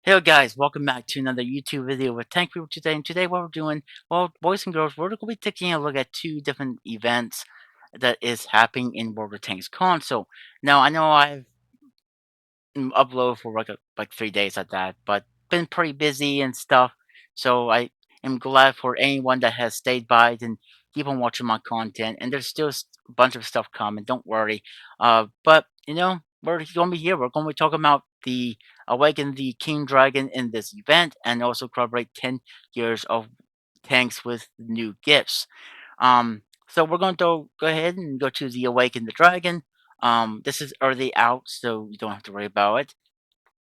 Hey guys, welcome back to another YouTube video with Tank People today. And today what we're doing, well, boys and girls, we're going to be taking a look at two different events that is happening in World of Tanks console. Now, I know I've uploaded for like 3 days at that, but been pretty busy and stuff. So I am glad for anyone that has stayed by and keep on watching my content. And there's still a bunch of stuff coming. Don't worry. But we're going to be here. We're going to be talking about the Awaken the King Dragon in this event, and also celebrate 10 years of tanks with new gifts. So we're going to go ahead and go to the Awaken the Dragon. This is early out, so you don't have to worry about it.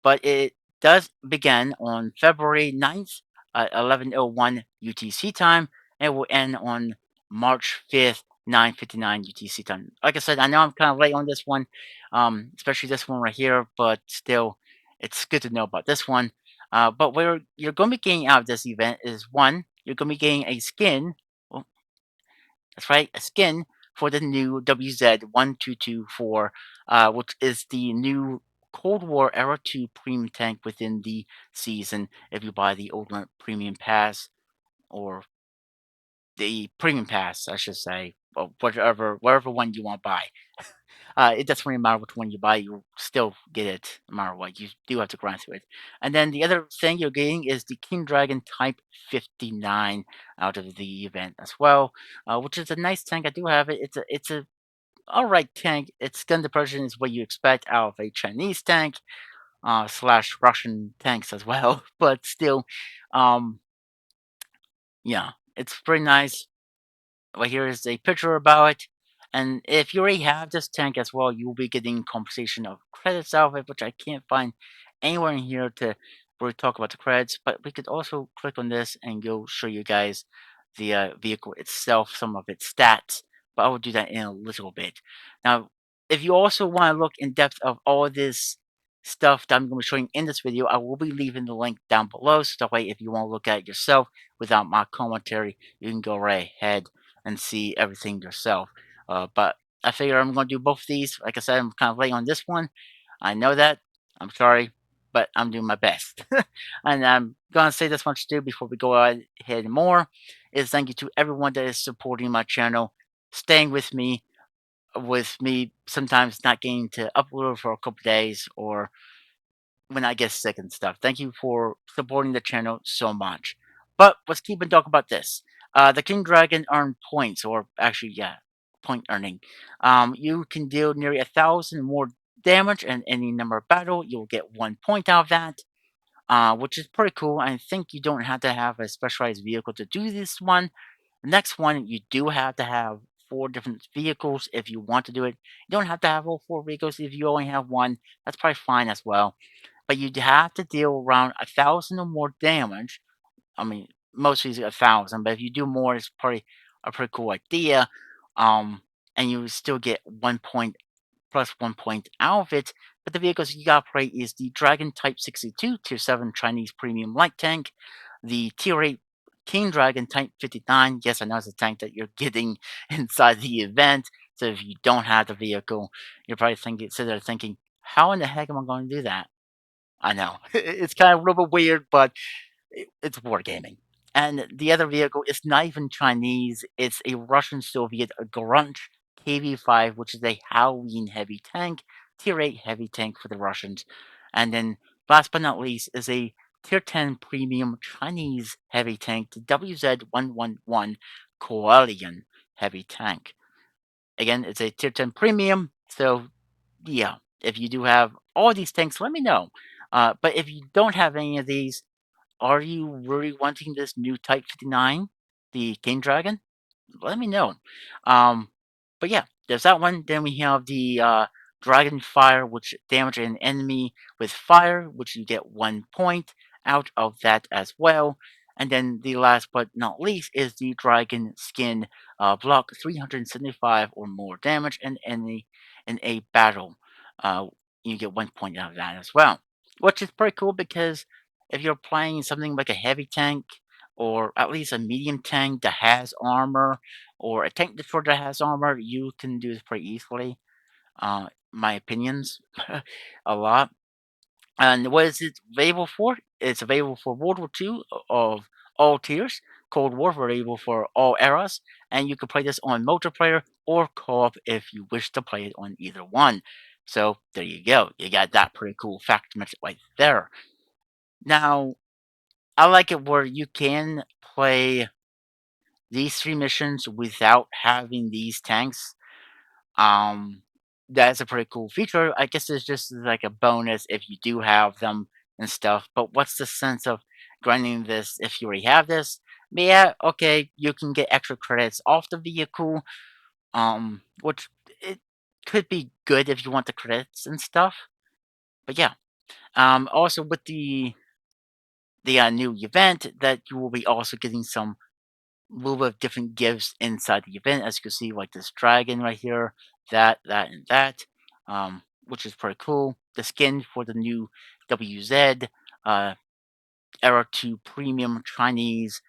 But it does begin on February 9th at 11:01 UTC time, and it will end on March 5th, 9:59 UTC time. Like I said, I know I'm kind of late on this one, especially this one right here, but still, it's good to know about this one. But where you're going to be getting out of this event is one, you're going to be getting a skin. Well, that's right, a skin for the new WZ1224, which is the new Cold War Era 2 premium tank within the season if you buy the Ultimate Premium Pass, or the Premium Pass, I should say, or whatever one you want to buy. It doesn't really matter which one you buy, you still get it no matter what. You do have to grind through it. And then the other thing you're getting is the King Dragon Type 59 out of the event as well, which is a nice tank. I do have it. It's a alright tank. Its gun depression is what you expect out of a Chinese tank, slash Russian tanks as well. But still, um, yeah, it's pretty nice. Well, here is a picture about it. And if you already have this tank as well, you will be getting compensation of credits out of it, which I can't find anywhere in here to really talk about the credits. But we could also click on this and go show you guys the vehicle itself, some of its stats. But I will do that in a little bit. Now, if you also want to look in depth of all this stuff that I'm going to be showing in this video, I will be leaving the link down below. So that way, if you want to look at it yourself without my commentary, you can go right ahead and see everything yourself. But I figure I'm going to do both of these. Like I said, I'm kind of late on this one. I know that. I'm sorry, but I'm doing my best. And I'm going to say this much too before we go ahead more is thank you to everyone that is supporting my channel, staying with me sometimes not getting to upload for a couple days, or when I get sick and stuff. Thank you for supporting the channel so much. But let's keep on talking about this. The King Dragon earn points, or actually, yeah, point earning. You can deal nearly 1,000 more damage in any number of battle. You'll get 1 point out of that, which is pretty cool. I think you don't have to have a specialized vehicle to do this one. The next one, you do have to have 4 different vehicles if you want to do it. You don't have to have all 4 vehicles if you only have one. That's probably fine as well, but you'd have to deal around 1,000 or more damage. I mean, mostly 1,000, but if you do more, it's probably a pretty cool idea. And you still get 1 point plus 1 point out of it. But the vehicles you gotta play is the Dragon Type 62 Tier 7 Chinese Premium Light Tank, the Tier 8 King Dragon Type 59. Yes, I know it's a tank that you're getting inside the event. So if you don't have the vehicle, you're probably sitting there thinking, how in the heck am I going to do that? I know. It's kind of a little bit weird, but it's wargaming. And the other vehicle is not even Chinese. It's a Russian Soviet Grunt KV-5, which is a Halloween heavy tank, tier 8 heavy tank for the Russians. And then, last but not least, is a tier 10 premium Chinese heavy tank, the WZ111 Koalian heavy tank. Again, it's a tier 10 premium, so yeah, if you do have all these tanks, let me know. But if you don't have any of these, are you really wanting this new Type 59, the King Dragon? Let me know. Um, but yeah, there's that one. Then we have the Dragon Fire, which damage an enemy with fire, which you get 1 point out of that as well. And then the last but not least is the Dragon Skin, block 375 or more damage and enemy in a battle. Uh, you get 1 point out of that as well, which is pretty cool because if you're playing something like a heavy tank, or at least a medium tank that has armor, or a tank destroyer that has armor, you can do this pretty easily. My opinions, a lot. And what is it available for? It's available for World War II of all tiers, Cold War available for all eras, and you can play this on multiplayer or co-op if you wish to play it on either one. So there you go. You got that pretty cool fact mentioned right there. Now, I like it where you can play these three missions without having these tanks. Um, that's a pretty cool feature. I guess it's just like a bonus if you do have them and stuff. But what's the sense of grinding this if you already have this? But yeah, okay, you can get extra credits off the vehicle, which it could be good if you want the credits and stuff. But yeah, also with the new event that you will be also getting some little bit of different gifts inside the event, as you can see, like this dragon right here, and that, which is pretty cool. The skin for the new WZ, uh, Era 2 premium Chinese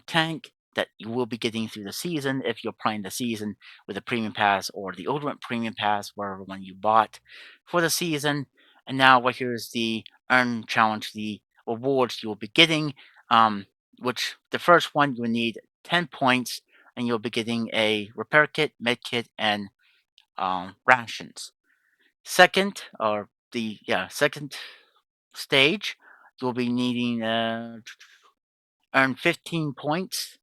tank that you will be getting through the season if you're playing the season with the premium pass or the ultimate premium pass, wherever one you bought for the season. And now, right here is the earn challenge, the awards you will be getting. Which the first one you will need 10 points, and you'll be getting a repair kit, med kit, and rations. Second, or the second stage, you'll be needing earn 15 points,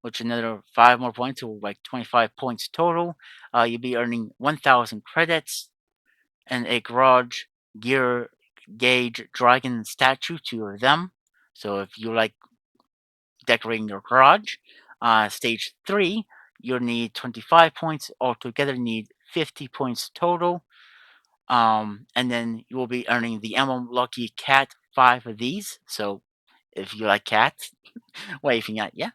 which another 5 more points, so like 25 points total. You'll be earning 1,000 credits and a garage gear gauge dragon statue, two of them. So if you like decorating your garage, stage 3, you'll need 25 points. Altogether, you need 50 points total. And then you will be earning the Emblem Lucky Cat, 5 of these. So if you like cats, waving at you.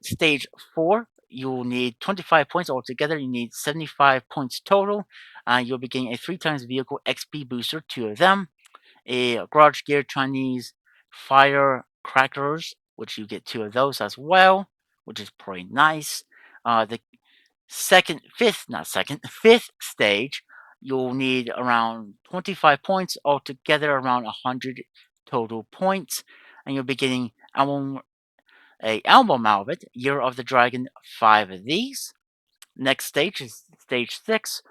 Stage 4, you'll need 25 points altogether. You need 75 points total. You'll be getting a 3 times vehicle XP booster, 2 of them. A Garage Gear Chinese Firecrackers, which you get 2 of those as well, which is pretty nice. The fifth stage, you'll need around 25 points altogether, around 100 total points, and you'll be getting a album out of it, Year of the Dragon, 5 of these. Next stage is stage 6.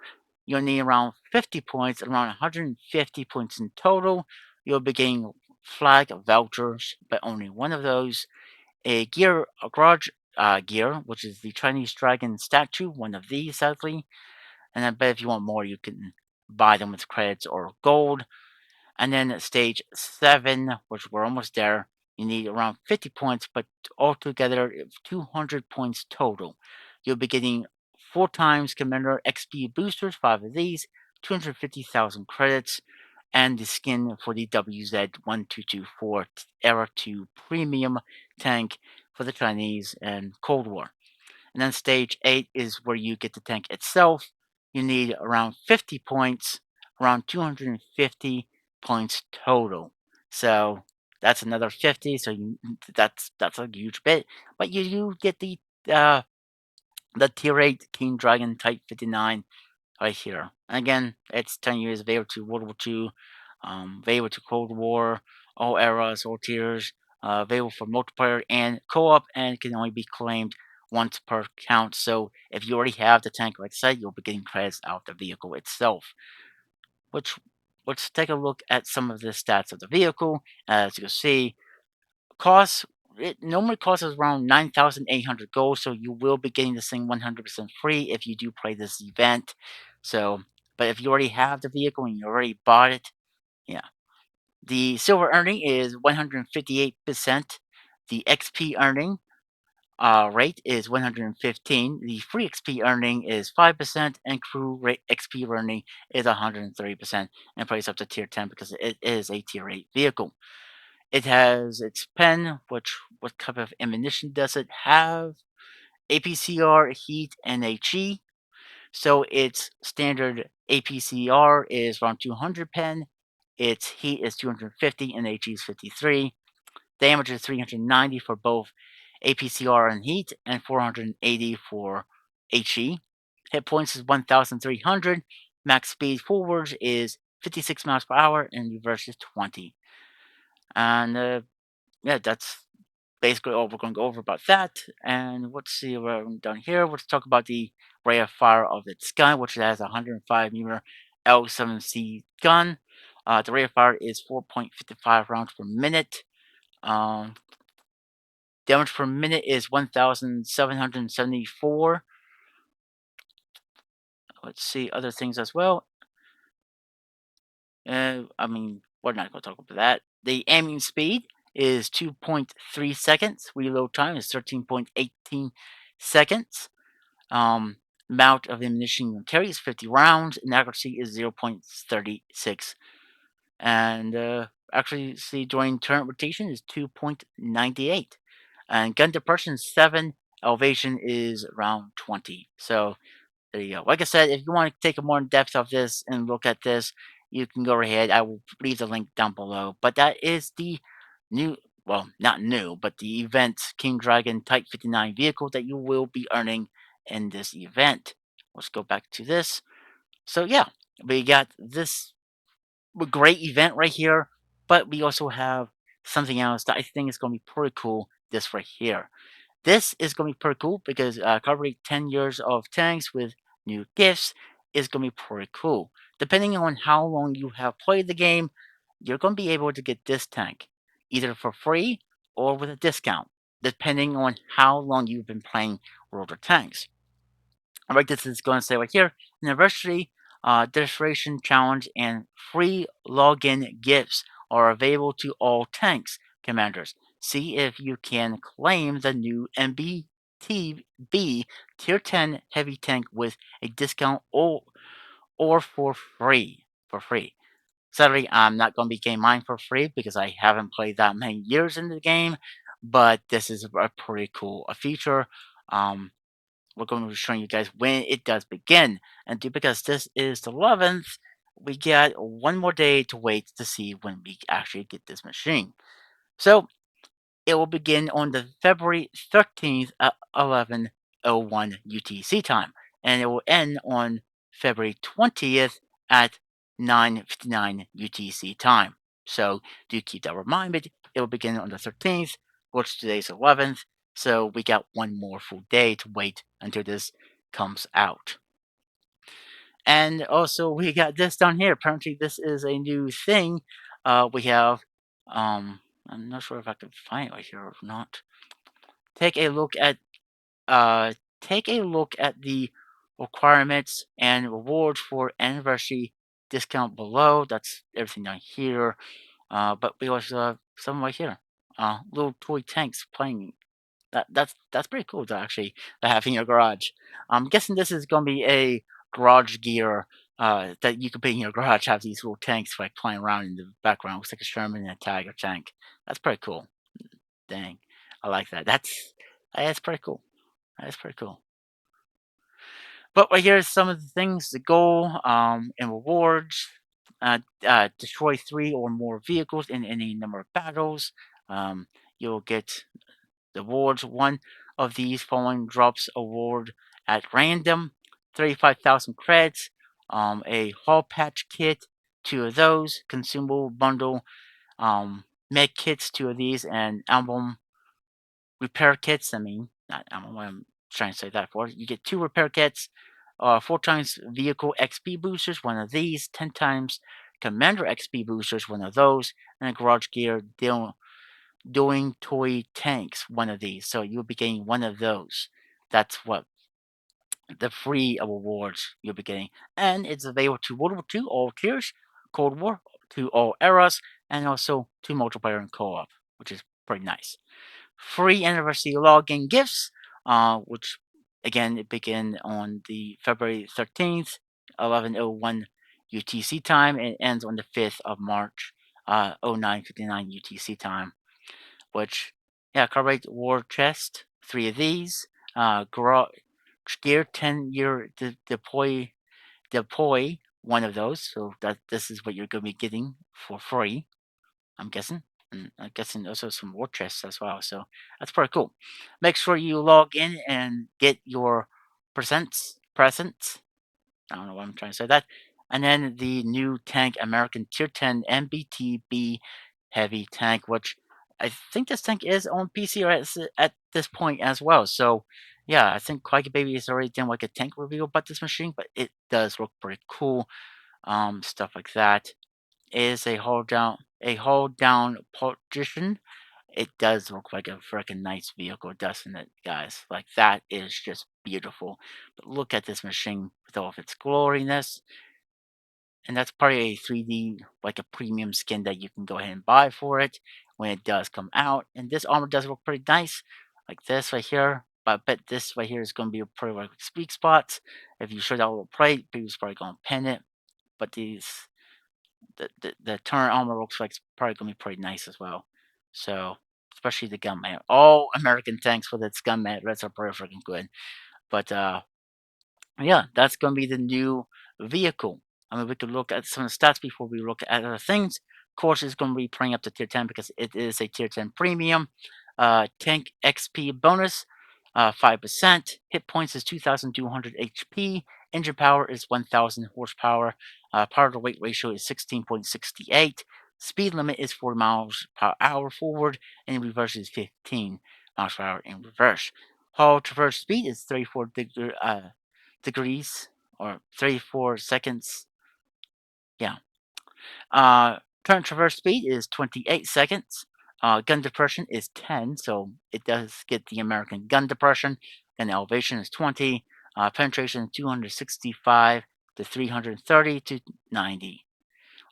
You'll need around 50 points, around 150 points in total. You'll be getting flag vouchers, but only one of those. A garage gear, which is the Chinese dragon statue, one of these, sadly. And I bet if you want more, you can buy them with credits or gold. And then at stage 7, which we're almost there, you need around 50 points, but altogether 200 points total. You'll be getting 4 times Commander XP boosters, 5 of these, 250,000 credits, and the skin for the WZ1224 Era 2 Premium tank for the Chinese and Cold War. And then stage 8 is where you get the tank itself. You need around 50 points, around 250 points total. So that's another 50. So that's a huge bit. But you get uh, the tier 8 King Dragon Type 59 right here. And again, it's 10 years available to World War II, available to Cold War, all eras, all tiers, available for multiplayer and co-op, and can only be claimed once per count. So if you already have the tank, like I said, you'll be getting credits out of the vehicle itself. Which let's take a look at some of the stats of the vehicle. As you can see, costs it normally costs us around 9,800 gold, so you will be getting this thing 100% free if you do play this event. So, but if you already have the vehicle and you already bought it, yeah. The silver earning is 158%. The XP earning rate is 115. The free XP earning is 5%, and crew rate XP earning is 130%. And plays up to tier 10 because it is a tier 8 vehicle. It has its pen, which what type of ammunition does it have? APCR, heat, and HE. So its standard APCR is around 200 pen, its heat is 250, and HE is 53. Damage is 390 for both APCR and heat, and 480 for HE. Hit points is 1,300. Max speed forwards is 56 miles per hour, and reverse is 20. And yeah, that's basically all we're going to go over about that. And let's see what I'm done here. Let's talk about the rate of fire of its gun, which has a 105 millimeter L7C gun. The rate of fire is 4.55 rounds per minute. Um, Damage per minute is 1,774. Let's see other things as well. I mean, we're not going to talk about that. The aiming speed is 2.3 seconds. Reload time is 13.18 seconds. Um, Amount of ammunition you can carry is 50 rounds, and accuracy is 0.36. And accuracy during turret rotation is 2.98. And gun depression is 7. Elevation is around 20. So there you go. Like I said, if you want to take a more in depth of this and look at this, you can go ahead. I will leave the link down below. But that is the new, well, not new, but the event King Dragon Type 59 vehicle that you will be earning in this event. Let's go back to this. So yeah, we got this great event right here, but we also have something else that I think is going to be pretty cool. This right here. This is going to be pretty cool because covering 10 years of tanks with new gifts is going to be pretty cool. Depending on how long you have played the game, you're going to be able to get this tank either for free or with a discount, depending on how long you've been playing World of Tanks. Alright, this is going to say right here, Anniversary, Demonstration Challenge, and free login gifts are available to all tanks commanders. See if you can claim the new MBTB Tier 10 heavy tank with a discount or for free. For free. Sadly, I'm not going to be getting mine for free because I haven't played that many years in the game, but this is a pretty cool feature. Um, we're going to be showing you guys when it does begin. And because this is the 11th, we got one more day to wait to see when we actually get this machine. So it will begin on the February 13th at 11:01 UTC time, and it will end on February 20th at 9:59 UTC time. So do keep that reminded. It will begin on the 13th, which today's 11th. So we got one more full day to wait until this comes out. And also we got this down here. Apparently this is a new thing. We have I'm not sure if I can find it right here or not. Take a look at uh take a look at the requirements and rewards for anniversary discount below. That's everything down here. But we also have some right here. Little toy tanks playing. That's pretty cool to actually have in your garage. I'm guessing this is gonna be a garage gear that you can put in your garage. Have these little tanks like flying around in the background. Looks like a Sherman and a Tiger tank. That's pretty cool. Dang, I like that. That's pretty cool. That's pretty cool. But right here is some of the things: the goal and rewards. Destroy 3 or more vehicles in any number of battles. You'll get the awards. One of these following drops award at random. 35,000 credits. A Hall Patch kit. 2 of those. Consumable bundle. Med kits. 2 of these, and album repair kits. I don't know what I'm trying to say that for. You get 2 repair kits, 4 times vehicle XP boosters, 1 of these, 10 times commander XP boosters, 1 of those, and a garage gear doing toy tanks, 1 of these. So you'll be getting 1 of those. That's what the free rewards you'll be getting. And it's available to World War II, all tiers, Cold War, to all eras, and also to multiplayer and co-op, which is pretty nice. Free anniversary login gifts, which again it begin on the February 13th, 11:01 UTC time, and ends on the 5th of March, 09:59 UTC time. Which, yeah, carbide war chest, 3 of these, garage gear 10-year deploy 1 of those. So that this is what you're gonna be getting for free, I'm guessing. And I'm guessing also some war chests as well. So that's pretty cool. Make sure you log in and get your presents. I don't know why I'm trying to say that. And then the new tank, American Tier 10 MBTB heavy tank, which I think this tank is on PC or at this point as well. So yeah, I think Quaggy Baby has already done like a tank review about this machine, but it does look pretty cool. Stuff like that. Is a hold down partition. It does look like a freaking nice vehicle, doesn't it, guys? Like that is just beautiful. But look at this machine with all of its gloriness. And that's part of a 3D, like a premium skin that you can go ahead and buy for it when it does come out. And this armor does look pretty nice, like this right here. But I bet this right here is going to be a pretty like speak spots. If you show that little plate, people's probably going to pin it. But the turret armor looks like it's probably going to be pretty nice as well. So, especially the gunman. All American tanks with its gunman, that's are pretty freaking good. But yeah, that's going to be the new vehicle. I mean, we could look at some of the stats before we look at other things. Of course, it's going to be playing up to tier 10 because it is a tier 10 premium. Tank XP bonus, 5%. Hit points is 2,200 HP. Engine power is 1,000 horsepower. Power to weight ratio is 16.68. Speed limit is 40 miles per hour forward, and in reverse is 15 miles per hour in reverse. Hull traverse speed is 34 degrees or 34 seconds. Yeah. Current traverse speed is 28 seconds. Gun depression is 10, so it does get the American gun depression. And elevation is 20. Penetration 265 to 330 to 90.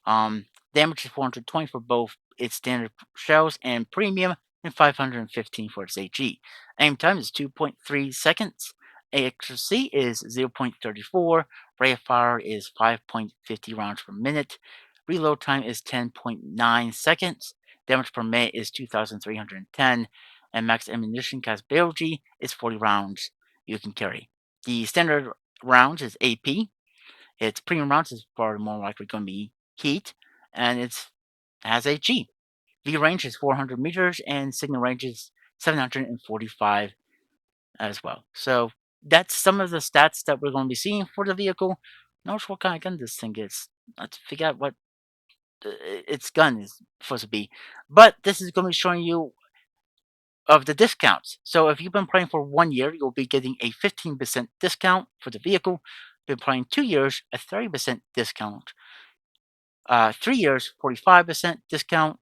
Damage is 420 for both its standard shells and premium, and 515 for its AG. Aim time is 2.3 seconds. Accuracy is 0.34. Rate of fire is 5.50 rounds per minute. Reload time is 10.9 seconds. Damage per minute is 2,310. And max ammunition capability is 40 rounds you can carry. The standard rounds is AP. Its premium rounds is far more likely going to be heat, and it has a G. V range is 400 meters, and signal range is 745 as well. So that's some of the stats that we're going to be seeing for the vehicle. Notice what kind of gun this thing is. Let's figure out what its gun is supposed to be. But this is going to be showing you of the discounts. So if you've been playing for 1 year, you'll be getting a 15% discount for the vehicle. If you've been playing 2 years, a 30% discount. 3 years, 45% discount.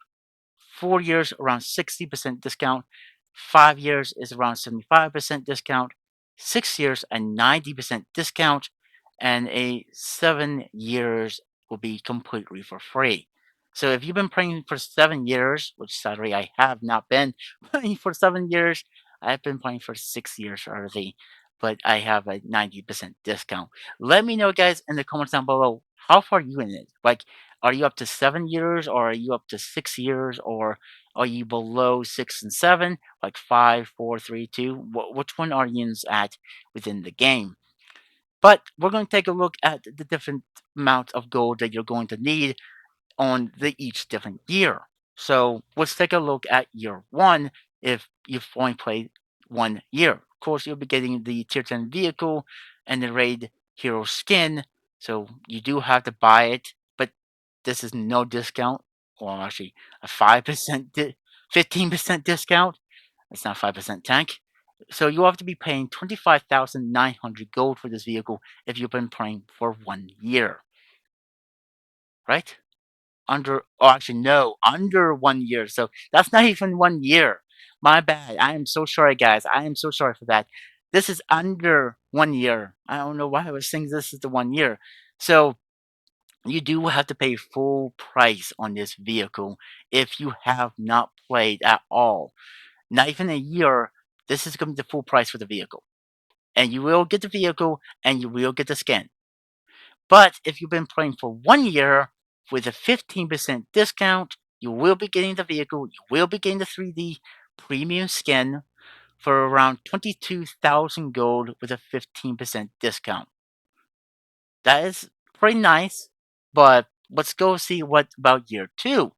4 years, around 60% discount. 5 years is around 75% discount. 6 years, a 90% discount. And a 7 years will be completely for free. So if you've been playing for 7 years, which sadly I have not been playing for 7 years, I've been playing for 6 years already, but I have a 90% discount. Let me know, guys, in the comments down below, how far are you in it? Like, are you up to 7 years, or are you up to 6 years, or are you below 6 and 7? Like 5, 4, 3, 2? Which one are you at within the game? But we're going to take a look at the different amount of gold that you're going to need on each different year. So let's take a look at year one if you've only played 1 year. Of course, you'll be getting the tier 10 vehicle and the raid hero skin. So you do have to buy it, but this is no discount. Well, actually, a 5%, 15% discount. It's not 5% tank. So you have to be paying 25,900 gold for this vehicle if you've been playing for 1 year, right? Actually, no, under 1 year. So that's not even 1 year. My bad. I am so sorry, guys. I am so sorry for that. This is under 1 year. I don't know why I was saying this is the 1 year. So you do have to pay full price on this vehicle if you have not played at all. Not even a year. This is going to be the full price for the vehicle. And you will get the vehicle and you will get the skin. But if you've been playing for 1 year with a 15% discount, you will be getting the vehicle, you will be getting the 3D premium skin for around 22,000 gold with a 15% discount. That is pretty nice, but let's go see what about year two.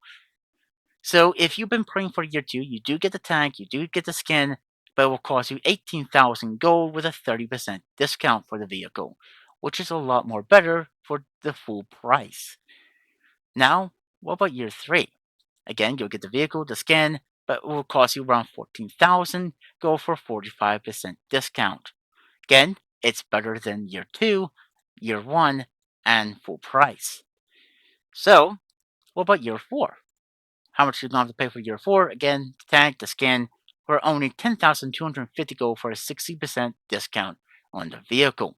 So if you've been playing for year two, you do get the tank, you do get the skin, but it will cost you 18,000 gold with a 30% discount for the vehicle. which is a lot more better for the full price. Now, what about year 3? Again, you'll get the vehicle, the skin, but it will cost you around 14,000. Go for 45% discount. Again, it's better than year 2, year 1, and full price. So, what about year 4? How much are you going to have to pay for year 4? Again, the tank, the skin, for only 10,250 gold for a 60% discount on the vehicle.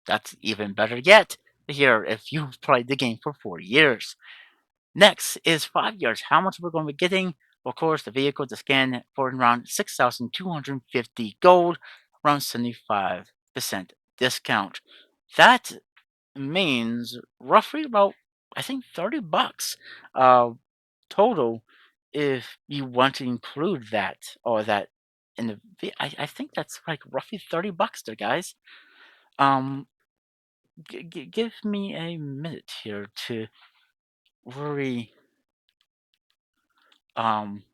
That's even better yet here if you've played the game for 4 years. Next is 5 years. How much we're going to be getting? Of course, the vehicle, the skin for around 6,250 gold, around 75% discount. That means roughly about, I think, 30 bucks uh, total if you want to include that or that in the I think that's like roughly 30 bucks there, guys. Um, give me a minute here to really um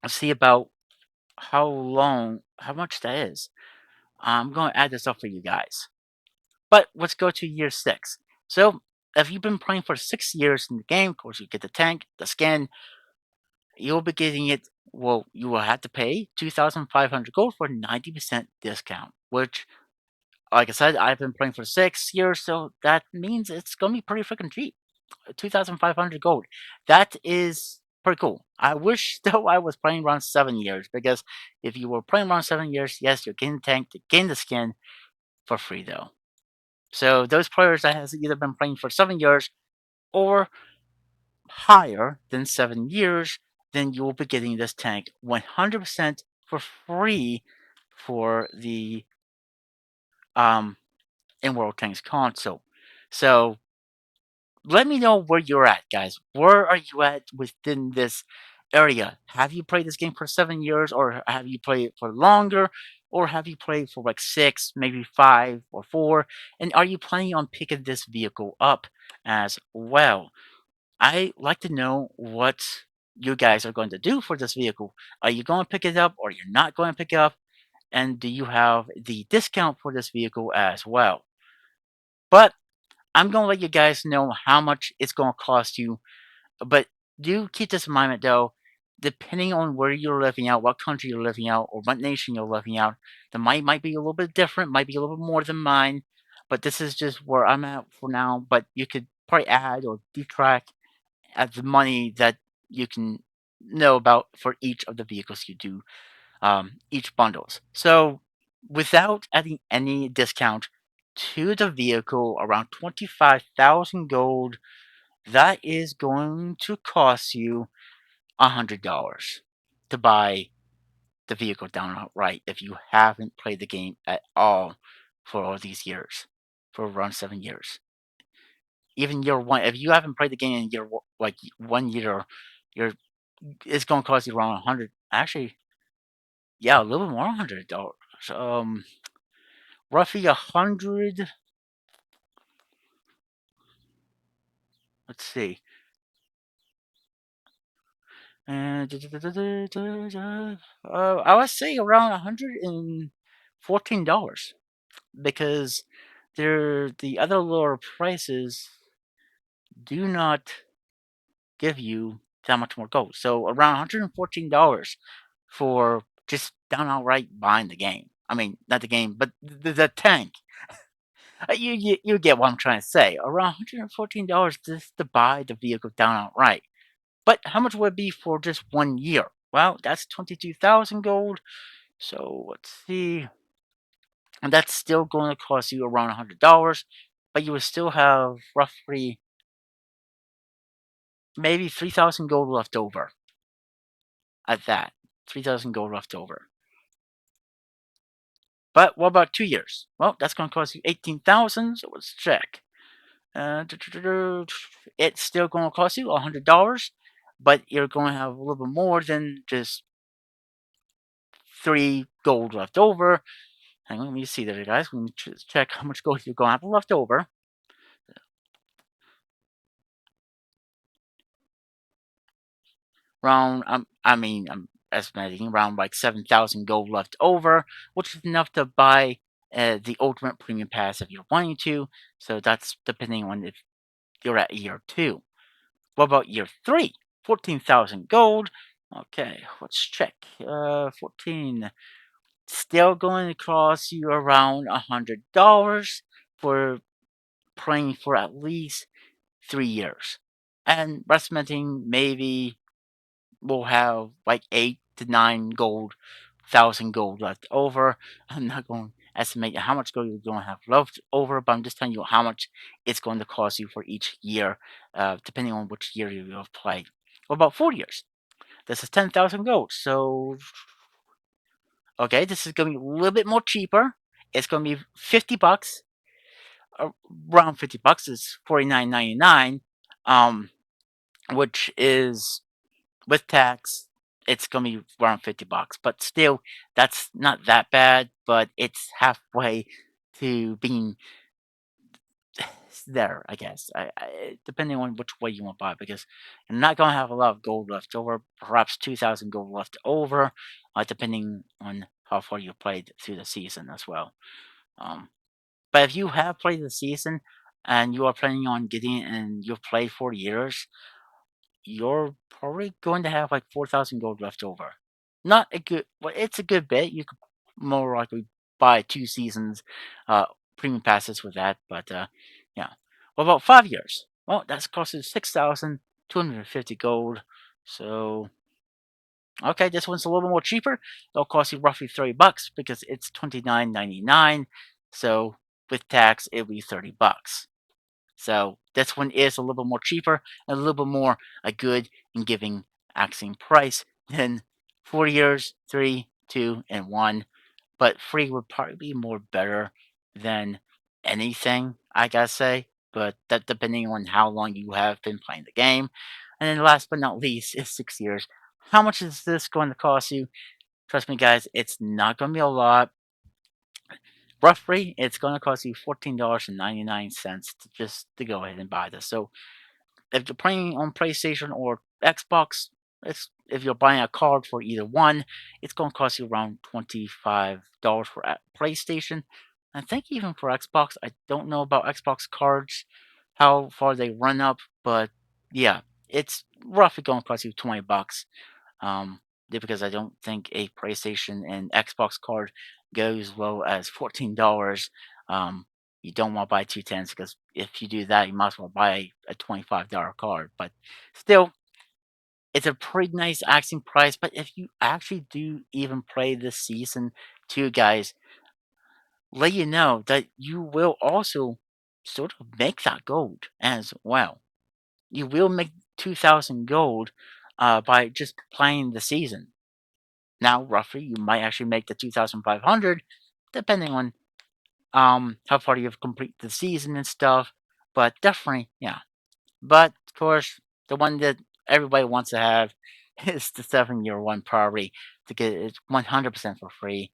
see about how much that is. I'm going to add this up for you guys. But let's go to year 6. So if you've been playing for 6 years in the game, of course you get the tank, the skin, you'll be getting it. Well, you will have to pay 2,500 gold for 90% discount, which, like I said, I've been playing for 6 years, so that means it's gonna be pretty freaking cheap. 2,500 gold. That is pretty cool. I wish though I was playing around 7 years because if you were playing around 7 years, yes, you're getting the tank, to gain the skin for free though. So those players that has either been playing for 7 years or higher than 7 years, then you will be getting this tank 100% for free for the um in World Tanks console. So let me know where you're at, guys. Where are you at within this area? Have you played this game for 7 years, or have you played it for longer, or have you played for like 6, maybe 5 or 4? And are you planning on picking this vehicle up as well? I like to know what you guys are going to do for this vehicle. Are you going to pick it up, or you're not going to pick it up? And do you have the discount for this vehicle as well? But I'm going to let you guys know how much it's going to cost you. But do keep this in mind, though. Depending on where you're living out, what country you're living out, or what nation you're living out, the might be a little bit different, might be a little bit more than mine. But this is just where I'm at for now. But you could probably add or detract at the money that you can know about for each of the vehicles you do, each bundles. So without adding any discount to the vehicle, around 25,000 gold, that is going to cost you $100 to buy the vehicle down outright if you haven't played the game at all for all these years, for around 7 years. Even year 1, if you haven't played the game in like 1 year, you're it's gonna cost you around 100. Actually, yeah, a little bit more, $100. Roughly 100. Let's see. I would say around $114 because the other lower prices do not give you that much more gold. So around $114 for just down outright buying the game. I mean, not the game, but the tank. You get what I'm trying to say. Around $114 just to buy the vehicle down outright. But how much would it be for just 1 year? Well, that's 22,000 gold. So let's see. And that's still going to cost you around $100, but you would still have roughly maybe 3,000 gold left over at that. 3,000 gold left over. But what about 2 years? Well, that's going to cost you 18,000. So let's check. It's still going to cost you $100, but you're going to have a little bit more than just 3 gold left over. Hang on, let me see there, guys. Let me check how much gold you're going to have left over. Around, I'm estimating around like 7,000 gold left over, which is enough to buy the ultimate premium pass if you're wanting to. So that's depending on if you're at year 2. What about year 3? 14,000 gold. Okay, let's check. 14. Still going to cost you around $100 for playing for at least 3 years. And recommending maybe we'll have like 8 to 9 thousand gold left over. I'm not going to estimate how much gold you're going to have left over, but I'm just telling you how much it's going to cost you for each year, depending on which year you have played. What about 4 years? This is 10,000 gold. So, okay, this is going to be a little bit more cheaper. It's going to be $50. Around $50 is 49.99. Which is with tax, it's gonna be around $50. But still, that's not that bad. But it's halfway to being there, I guess. Depending on which way you want to buy, because you're not gonna have a lot of gold left over. Perhaps 2,000 gold left over, depending on how far you played through the season as well. Um, but if you have played the season and you are planning on getting it and you've played for years, you're probably going to have like 4,000 gold left over. Not a good, well, it's a good bit. You could more likely buy 2 seasons, premium passes with that. But yeah. What about 5 years? Well, that's costing 6,250 gold. So okay, this one's a little more cheaper. It'll cost you roughly $30 because it's 29.99. So with tax, it'll be $30. So this one is a little bit more cheaper, and a little bit more a good and giving asking price than 4 years, 3, 2, and 1. But 3 would probably be more better than anything, I gotta say. But that depending on how long you have been playing the game. And then last but not least is 6 years. How much is this going to cost you? Trust me, guys, it's not going to be a lot. Roughly, it's going to cost you $14.99 to just to go ahead and buy this. So if you're playing on PlayStation or Xbox, if you're buying a card for either one, it's going to cost you around $25 for PlayStation. I think even for Xbox, I don't know about Xbox cards, how far they run up, but yeah, it's roughly going to cost you $20. Because I don't think a PlayStation and Xbox card goes as low as $14. You don't want to buy 2 tens because if you do that, you might as well buy a $25 card. But still, it's a pretty nice asking price. But if you actually do even play this season, too, guys, let you know that you will also sort of make that gold as well. You will make 2,000 gold by just playing the season. Now, roughly, you might actually make the 2,500, depending on how far you've completed the season and stuff. But definitely, yeah. But of course, the one that everybody wants to have is the 7-year one, probably to get it 100% for free,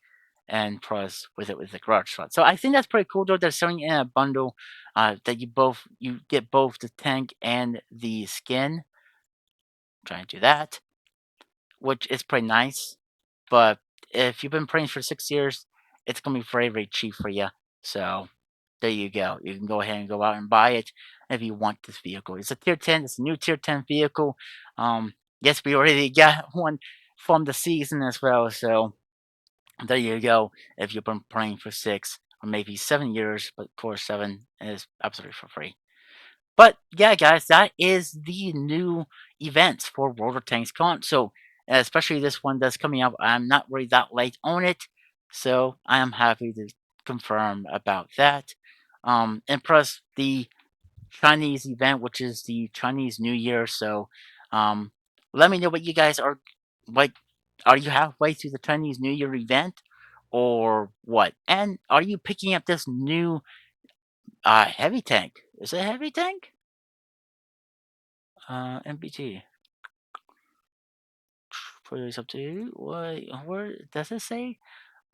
and plus with the garage slot. So I think that's pretty cool though. They're selling in a bundle that you get both the tank and the skin. Trying to do that, which is pretty nice. But if you've been playing for 6 years, it's gonna be very, very cheap for you. So there you go. You can go ahead and go out and buy it if you want this vehicle. It's a tier 10. It's a new tier 10 vehicle. Yes, we already got one from the season as well. So there you go. If you've been playing for 6 or maybe 7 years, but of course 7 is absolutely for free. But yeah, guys, that is the new events for World of Tanks Con. So especially this one that's coming up, I'm not really that late on it, so I am happy to confirm about that. And plus the Chinese event, which is the Chinese New Year. So um, let me know what you guys are like. Are you halfway through the Chinese New Year event, or what? And are you picking up this new heavy tank? Is it a heavy tank? MBT. Put this up to you. What? Where does it say?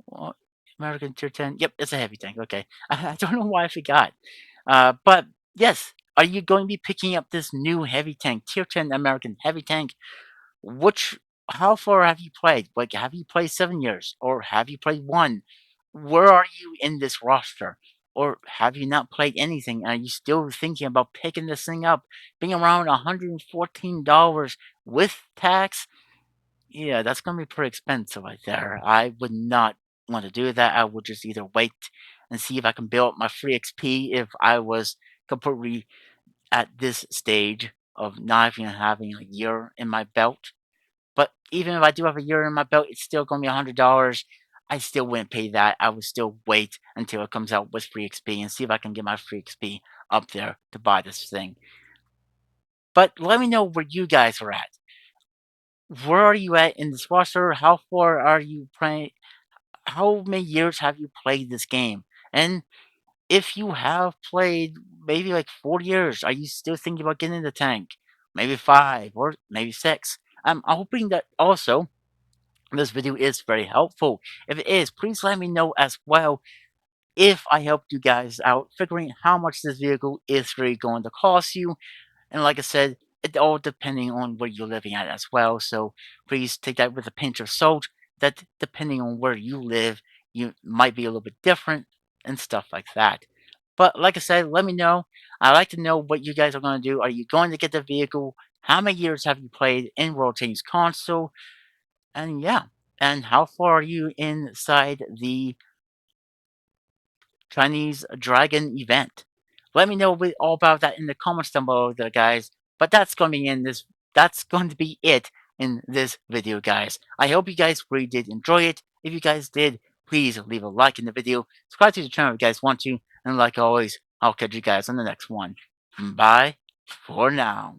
What? American Tier 10. Yep, it's a heavy tank. Okay. I don't know why I forgot. But yes, are you going to be picking up this new heavy tank, Tier 10 American heavy tank? Which, how far have you played? Like, have you played 7 years, or have you played one? where are you in this roster? Or have you not played anything? Are you still thinking about picking this thing up? Being around $114 with tax? Yeah, that's gonna be pretty expensive right there. I would not want to do that. I would just either wait and see if I can build up my free XP if I was completely at this stage of not even having a year in my belt. But even if I do have a year in my belt, it's still gonna be $100. I still wouldn't pay that. I would still wait until it comes out with free XP and see if I can get my free XP up there to buy this thing. But let me know where you guys are at. Where are you at in this roster? How far are you playing? How many years have you played this game? And if you have played maybe like 4 years, are you still thinking about getting in the tank? Maybe 5 or maybe 6. I'm hoping that also this video is very helpful. If it is, please let me know as well if I helped you guys out figuring how much this vehicle is really going to cost you. And like I said, it all depending on where you're living at as well. So please take that with a pinch of salt. That depending on where you live, you might be a little bit different and stuff like that. But like I said, let me know. I'd like to know what you guys are going to do. Are you going to get the vehicle? How many years have you played in World Chains console? And yeah, and how far are you inside the Chinese Dragon event? Let me know all about that in the comments down below there, guys. But that's going to be it in this video, guys. I hope you guys really did enjoy it. If you guys did, please leave a like in the video. Subscribe to the channel if you guys want to. And like always, I'll catch you guys on the next one. Bye for now.